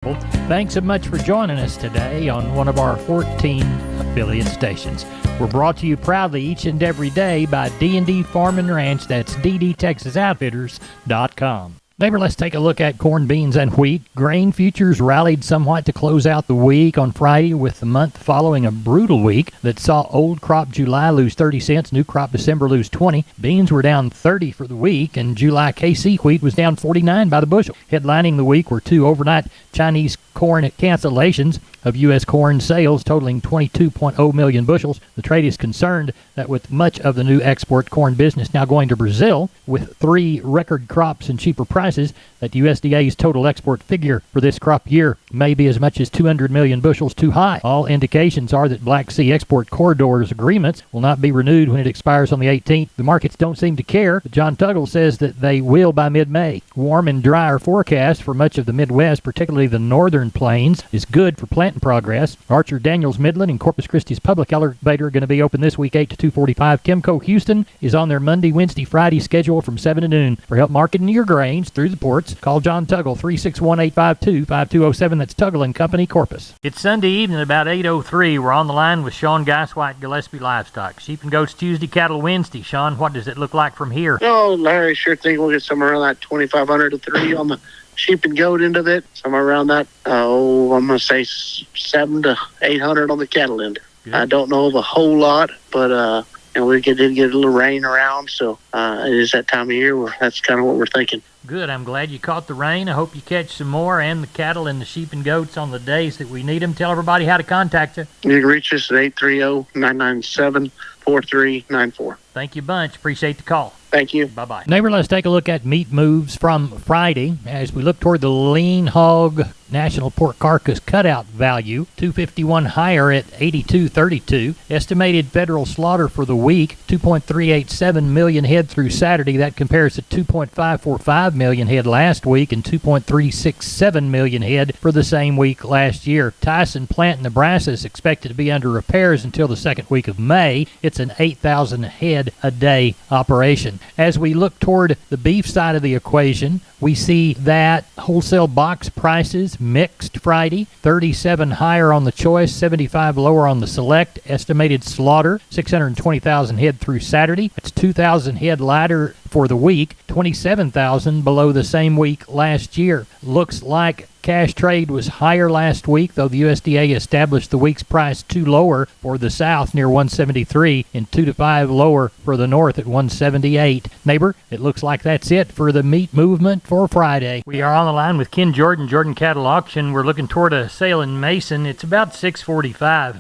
Well, thanks so much for joining us today on one of our 14 affiliate stations. We're brought to you proudly each and every day by D&D Farm and Ranch. That's ddtexasoutfitters.com. Neighbor, let's take a look at corn, beans, and wheat. Grain futures rallied somewhat to close out the week on Friday, with the month following a brutal week that saw old crop July lose 30 cents, new crop December lose 20. Beans were down 30 for the week, and July KC wheat was down 49 by the bushel. Headlining the week were two overnight Chinese corn cancellations of U.S. corn sales totaling 22.0 million bushels. The trade is concerned that with much of the new export corn business now going to Brazil, with 3 record crops and cheaper prices, that USDA's total export figure for this crop year may be as much as 200 million bushels too high. All indications are that Black Sea Export Corridor's agreements will not be renewed when it expires on the 18th. The markets don't seem to care, but John Tuggle says that they will by mid-May. Warm and drier forecast for much of the Midwest, particularly the northern plains, is good for planting progress. Archer Daniels Midland and Corpus Christi's public elevator are going to be open this week 8 to 2:45. Kimco Houston is on their Monday, Wednesday, Friday schedule from 7 to noon. For help marketing your grains through the ports, call John Tuggle, 361-852-5207. That's Tuggle and Company, Corpus. It's Sunday evening about 8:03. We're on the line with Sean Geiswhite, Gillespie Livestock. Sheep and goats Tuesday, cattle Wednesday. Sean, what does it look like from here? Oh, Larry, sure think we'll get somewhere around that 2,500 to 3 on the sheep and goat end of it. Somewhere around that, I'm going to say 7 to 800 on the cattle end. Good. I don't know of a whole lot, but we did get a little rain around, so it is that time of year where that's kind of what we're thinking. Good. I'm glad you caught the rain. I hope you catch some more, and the cattle and the sheep and goats on the days that we need them. Tell everybody how to contact you. You can reach us at 830-997-4394. Thank you bunch. Appreciate the call. Thank you. Bye-bye. Neighbor, let's take a look at meat moves from Friday as we look toward the lean hog national pork carcass cutout value, 251 higher at 82.32. Estimated federal slaughter for the week, 2.387 million head through Saturday. That compares to 2.545 million head last week and 2.367 million head for the same week last year. Tyson Plant, Nebraska is expected to be under repairs until the second week of May. It's an 8,000 head a day operation. As we look toward the beef side of the equation, we see that wholesale box prices mixed Friday, 37 higher on the choice, 75 lower on the select. Estimated slaughter, 620,000 head through Saturday. That's 2,000 head lighter for the week, 27,000 below the same week last year. Looks like cash trade was higher last week, though the USDA established the week's price 2 lower for the south near 173 and 2 to 5 lower for the north at 178. Neighbor, it looks like that's it for the meat movement for Friday. We are on the line with Ken Jordan, Jordan Cattle Auction. We're looking toward a sale in Mason. It's about 6:45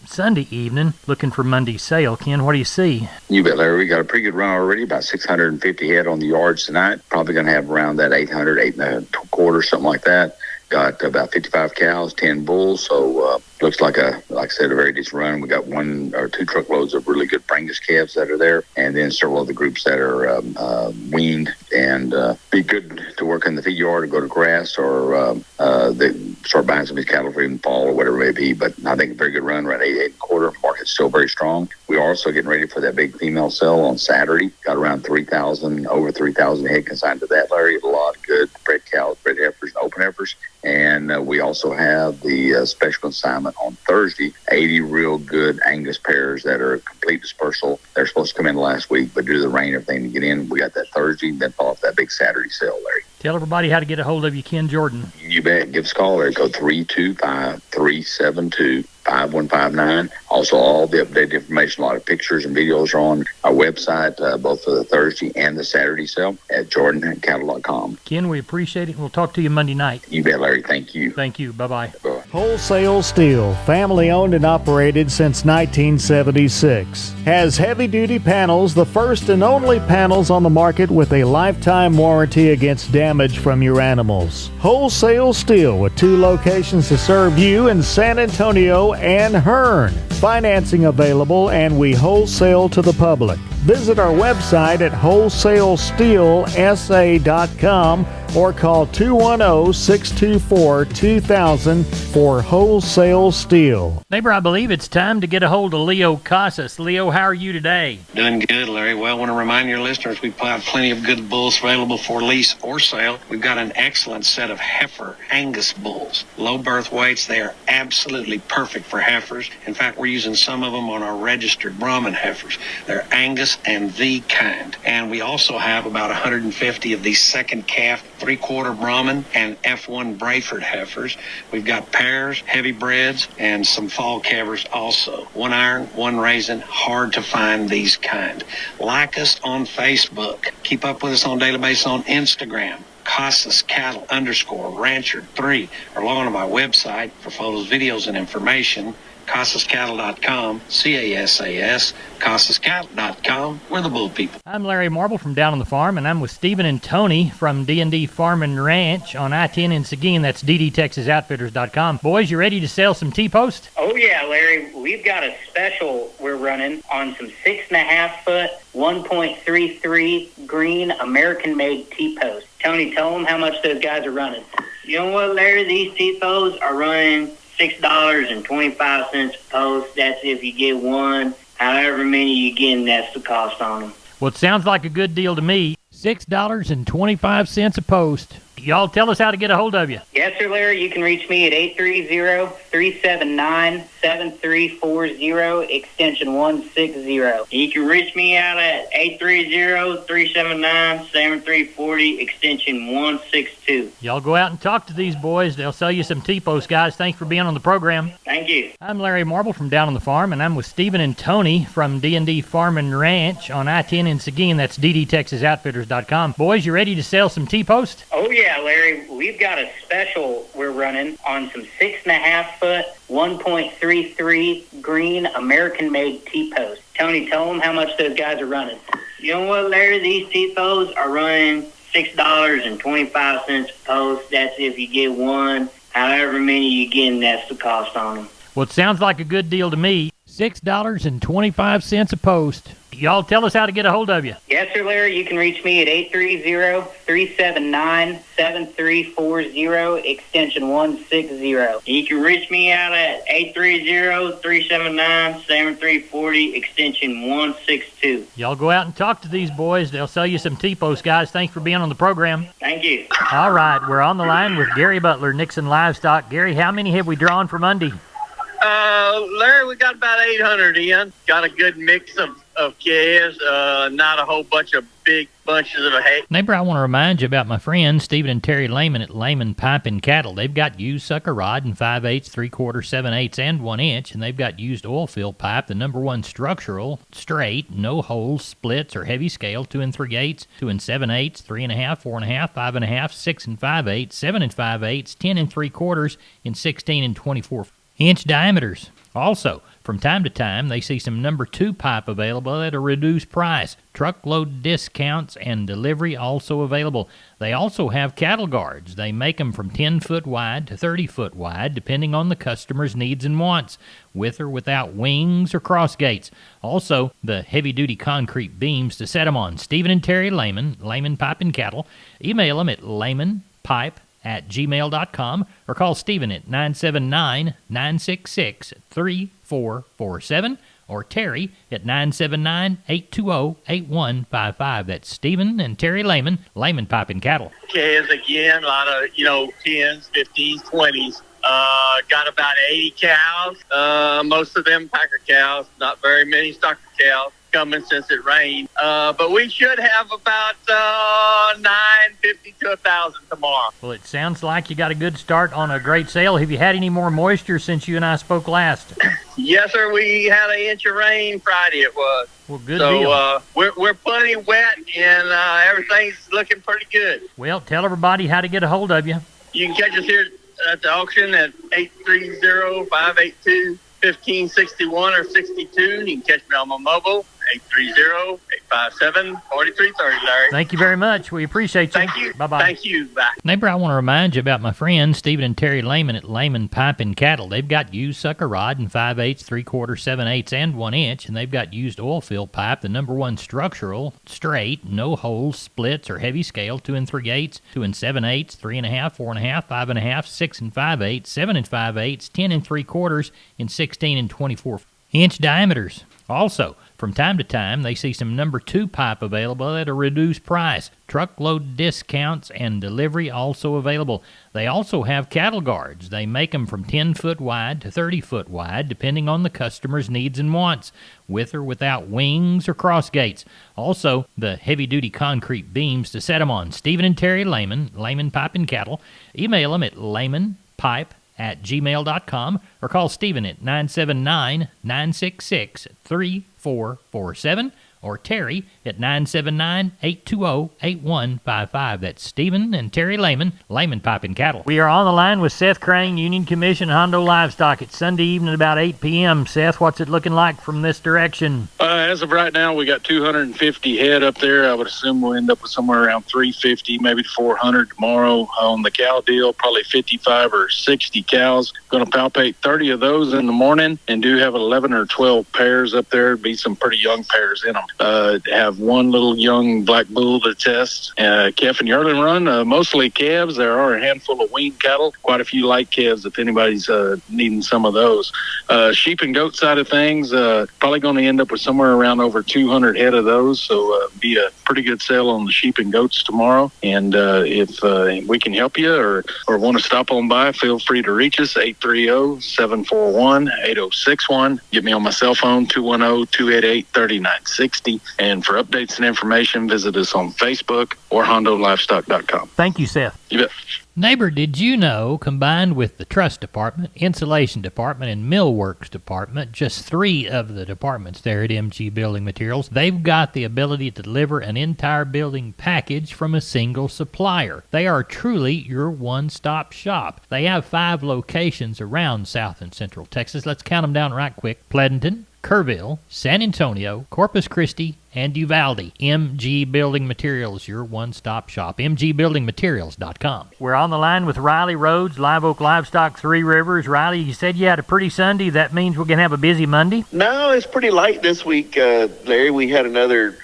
Sunday evening. Looking for Monday's sale. Ken, what do you see? You bet, Larry. We got a pretty good run already, about 650 head on the yards tonight. Probably going to have around that 800, 8.25, something like that. Got about 55 cows, 10 bulls, so looks like I said, a very decent run. We got 1 or 2 truckloads of really good Brangus calves that are there, and then several other groups that are weaned and be good to work in the feed yard or go to grass, or they start buying some of these cattle for even fall or whatever it may be. But I think a very good run, around 8.25. Market's still very strong. We are also getting ready for that big female sale on Saturday. Got around 3,000, over 3,000 head consigned to that, Larry. A lot of good bred cows, bred heifers, and open heifers. And we also have the special consignment on Thursday, 80 real good Angus pairs that are complete dispersal. They're supposed to come in last week, but due to the rain and everything to get in, we got that Thursday, then follow up that big Saturday sale, Larry. Tell everybody how to get a hold of you, Ken Jordan. You bet. Give us a call, Larry. Code 325-372-5159. Also, all the updated information, a lot of pictures and videos are on our website, both for the Thursday and the Saturday sale at jordancattle.com. Ken, we appreciate it. We'll talk to you Monday night. You bet, Larry. Thank you. Thank you. Bye-bye. Bye. Wholesale Steel, family owned and operated since 1976. Has heavy-duty panels, the first and only panels on the market with a lifetime warranty against damage from your animals. Wholesale Steel with 2 locations to serve you in San Antonio and Hearn. Financing available, and we wholesale to the public. Visit our website at wholesalesteelsa.com or call 210-624-2000 for Wholesale Steel. Neighbor, I believe it's time to get a hold of Leo Casas. Leo, how are you today? Doing good, Larry. Well, I want to remind your listeners we have plenty of good bulls available for lease or sale. We've got an excellent set of heifer Angus bulls. Low birth weights. They are absolutely perfect for heifers. In fact, we're using some of them on our registered Brahman heifers. They're Angus and the kind. And we also have about 150 of these second calf, three-quarter Brahman and F1 Brayford heifers. We've got pairs, heavy breds, and some fall calvers also. One iron, one raisin, hard to find these kind. Like us on Facebook. Keep up with us on a daily basis on Instagram. Casas Cattle _Rancher 3, or log on to my website for photos, videos, and information. CasasCattle.com, CASAS, CasasCattle.com. We're the bull people. I'm Larry Marble from Down on the Farm, and I'm with Stephen and Tony from D&D Farm and Ranch on I-10 in Seguin. That's DDTexasOutfitters.com. Boys, you ready to sell some T-post? Oh, yeah, Larry. We've got a special we're running on some 6.5-foot, 1.33 green American-made T-post. Tony, tell them how much those guys are running. You know what, Larry? These T-posts are running $6.25 a post. That's if you get one. However many you get, that's the cost on them. Well, it sounds like a good deal to me. $6.25 a post. Y'all tell us how to get a hold of you. Yes, sir, Larry. You can reach me at 830-379-7340, extension 160. You can reach me out at 830-379-7340, extension 162. Y'all go out and talk to these boys. They'll sell you some T-post, guys. Thanks for being on the program. Thank you. I'm Larry Marble from Down on the Farm, and I'm with Stephen and Tony from D&D Farm and Ranch on I-10 in Seguin. That's DDTexasOutfitters.com. Boys, you ready to sell some T-post? Oh, yeah, Larry. We've got a special we're running on some 6.5-foot, 1.33 green American-made T-posts. Tony, tell them how much those guys are running. You know what, Larry? These T-posts are running $6.25 a post. That's if you get one. However many you get, that's the cost on them. Well, it sounds like a good deal to me. $6.25 a post. Y'all tell us how to get a hold of you. Yes, sir, Larry. You can reach me at 830-379-7340, extension 160. You can reach me out at 830-379-7340, extension 162. Y'all go out and talk to these boys. They'll sell you some T-post, guys. Thanks for being on the program. Thank you. All right, we're on the line with Gary Butler, Nixon Livestock. Gary, how many have we drawn for Monday? Larry, we got about 800 in. Got a good mix of calves, not a whole bunch of big bunches of hay. Neighbor, I want to remind you about my friends Stephen and Terry Lehman at Lehman Pipe and Cattle. They've got used sucker rod in 5/8, 3/4, 7/8, and 1 inch, and they've got used oil fill pipe, the #1 structural, straight, no holes, splits, or heavy scale, 2 3/8, 2 7/8, 3.5, 4.5, 5.5, 6 5/8, 7 5/8, 10 3/4, in 16 and 24-inch diameters. Also, from time to time, they see some #2 pipe available at a reduced price. Truckload discounts and delivery also available. They also have cattle guards. They make them from 10-foot wide to 30-foot wide, depending on the customer's needs and wants, with or without wings or cross gates. Also, the heavy-duty concrete beams to set them on. Stephen and Terry Lehman, Lehman Pipe and Cattle. Email them at lehmanpipe@gmail.com or call Stephen at 979-966-3447 or Terry at 979-820-8155. That's Stephen and Terry Lehman, Lehman Pipe and Cattle. Calves again, a lot of, 10s, 15s, 20s. Got about 80 cows. Most of them packer cows, not very many stocker cows coming since it rained. But we should have about 950 to 1,000 tomorrow. Well, it sounds like you got a good start on a great sale. Have you had any more moisture since you and I spoke last? Yes, sir. We had an inch of rain Friday. It was. Well, good deal. So we're plenty wet, and everything's looking pretty good. Well, tell everybody how to get a hold of you. You can catch us here at the auction at 830-582-1561 or 62. You can catch me on my mobile 830-857-4330, Larry. Thank you very much. We appreciate you. Thank you. Bye-bye. Thank you. Bye. Neighbor, I want to remind you about my friends Stephen and Terry Lehman at Lehman Pipe and Cattle. They've got used sucker rod in 5/8, 3/4, 7/8, and 1 inch, and they've got used oil fill pipe, the #1 structural, straight, no holes, splits, or heavy scale, 2 3/8, 2 7/8, 3.5, 4.5, 5.5, 6 5/8, 7 5/8, 10 3/4, and 16 and 24-inch diameters. Also, from time to time, they see some #2 pipe available at a reduced price. Truckload discounts and delivery also available. They also have cattle guards. They make them from 10-foot wide to 30-foot wide, depending on the customer's needs and wants, with or without wings or cross gates. Also, the heavy-duty concrete beams to set them on. Stephen and Terry Lehman, Lehman Pipe and Cattle. Email them at lehmanpipe@gmail.com or call Stephen at 979-966-3447 or Terry at 979-820-8155. That's Stephen and Terry Lehman, Lehman Pipe and Cattle. We are on the line with Seth Crane, Union Commission, Hondo Livestock. It's Sunday evening about 8 p.m. Seth, what's it looking like from this direction? As of right now, we got 250 head up there. I would assume we'll end up with somewhere around 350, maybe 400 tomorrow. On the cow deal, probably 55 or 60 cows. Going to palpate 30 of those in the morning and do have 11 or 12 pairs up there. Be some pretty young pairs in them. Have one little young black bull to test. Calf and yearling run, mostly calves. There are a handful of weaned cattle, quite a few light calves if anybody's needing some of those. Sheep and goat side of things, probably going to end up with somewhere around over 200 head of those. So be a pretty good sale on the sheep and goats tomorrow. And if we can help you or want to stop on by, feel free to reach us, 830-741-8061. Get me on my cell phone, 210-288-3960. And for updates and information, visit us on Facebook or HondoLivestock.com. Thank you, Seth. You bet. Neighbor, did you know, combined with the truss department, insulation department, and millworks department, just 3 of the departments there at MG Building Materials, they've got the ability to deliver an entire building package from a single supplier. They are truly your one-stop shop. They have 5 locations around South and Central Texas. Let's count them down right quick. Pleasanton, Kerrville, San Antonio, Corpus Christi, and Uvalde. MG Building Materials, your one-stop shop. MGBuildingMaterials.com. We're on the line with Riley Rhodes, Live Oak Livestock, Three Rivers. Riley, you said you had a pretty Sunday. That means we're going to have a busy Monday? No, it's pretty light this week, Larry. We had another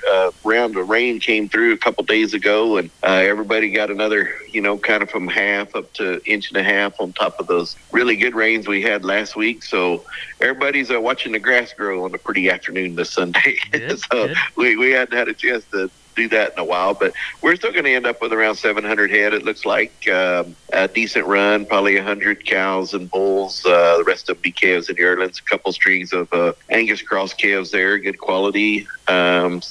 round of rain came through a couple days ago, and everybody got another, kind of from half up to 1.5 on top of those really good rains we had last week. So everybody's watching the grass grow on a pretty afternoon this Sunday. Good, so good. We hadn't had a chance to do that in a while, but we're still going to end up with around 700 head. It looks like a decent run, probably 100 cows and bulls. The rest of them be calves and yearlings. A couple strings of Angus cross calves there, good quality. I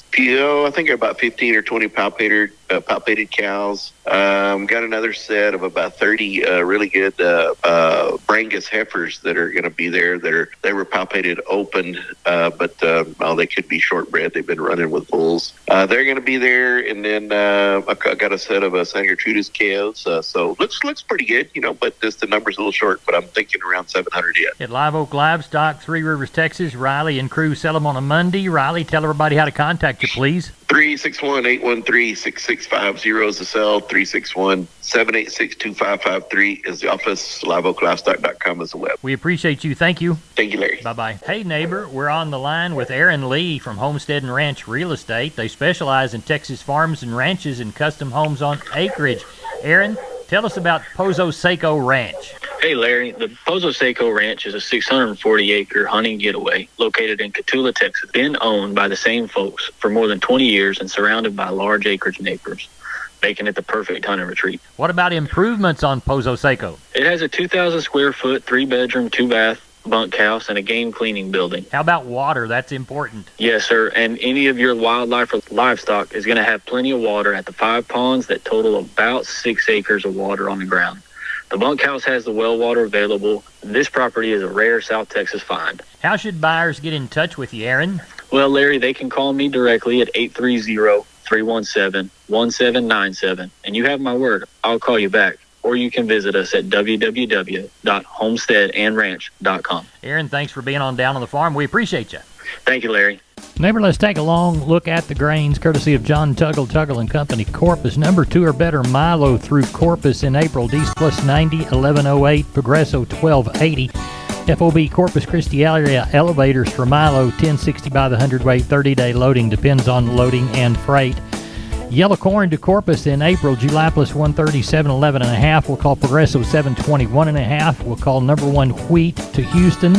think about 15 or 20 palpated cows. Got another set of about 30 really good Brangus heifers that are going to be there. They were palpated open, but they could be shortbred. They've been running with bulls. They're going to be there, and then I got a set of San Gertrudis calves. So looks pretty good, but just the number's a little short. But I'm thinking around 700 yet. At Live Oak Livestock, Three Rivers, Texas, Riley and crew sell them on a Monday. Riley, tell everybody how to contact you, please. 361-813-6650 is the cell. 361-786-2553 is the office. LiveOakLivestock.com is the web. We appreciate you. Thank you. Thank you, Larry. Bye-bye. Hey, neighbor, we're on the line with Aaron Lee from Homestead and Ranch Real Estate. They specialize in Texas farms and ranches and custom homes on acreage. Aaron, tell us about Pozo Seco Ranch. Hey, Larry. The Pozo Seco Ranch is a 640-acre hunting getaway located in Cotulla, Texas. Been owned by the same folks for more than 20 years and surrounded by large acreage and acres, making it the perfect hunting retreat. What about improvements on Pozo Seco? It has a 2,000 square foot, 3-bedroom, 2-bath bunkhouse and a game cleaning building. How about water? That's important. Yes, sir. And any of your wildlife or livestock is going to have plenty of water at the 5 ponds that total about 6 acres of water on the ground. The bunkhouse has the well water available. This property is a rare South Texas find. How should buyers get in touch with you, Aaron? Well, Larry, they can call me directly at 830-317-1797. And you have my word, I'll call you back. Or you can visit us at www.homesteadandranch.com. Aaron, thanks for being on Down on the Farm. We appreciate you. Thank you, Larry. Neighbor, let's take a long look at the grains, courtesy of John Tuggle and Company. Corpus, number 2 or better Milo through Corpus in April. D's plus 90, 1108. Progresso 1280. FOB Corpus Christi area elevators for Milo, 1060 by the hundredweight. 30-day loading, depends on loading and freight. Yellow corn to Corpus in April. July plus 137, 11.5. We'll call Progresso 721.5. We'll call number 1 wheat to Houston,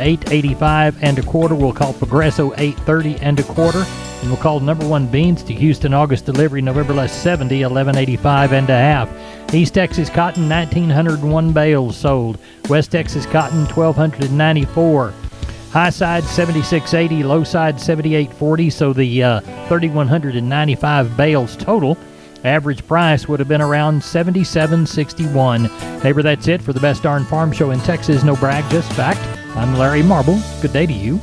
885 and a quarter. We'll call Progresso 830 and a quarter. And we'll call number 1 beans to Houston, August delivery, November less 70, 1185 and a half. East Texas cotton, 1,901 bales sold. West Texas cotton, 1,294. High side 76.80, low side 78.40. So the 3,195 bales total. Average price would have been around $77.61. Neighbor, that's it for the best darn farm show in Texas. No brag, just fact. I'm Larry Marble. Good day to you.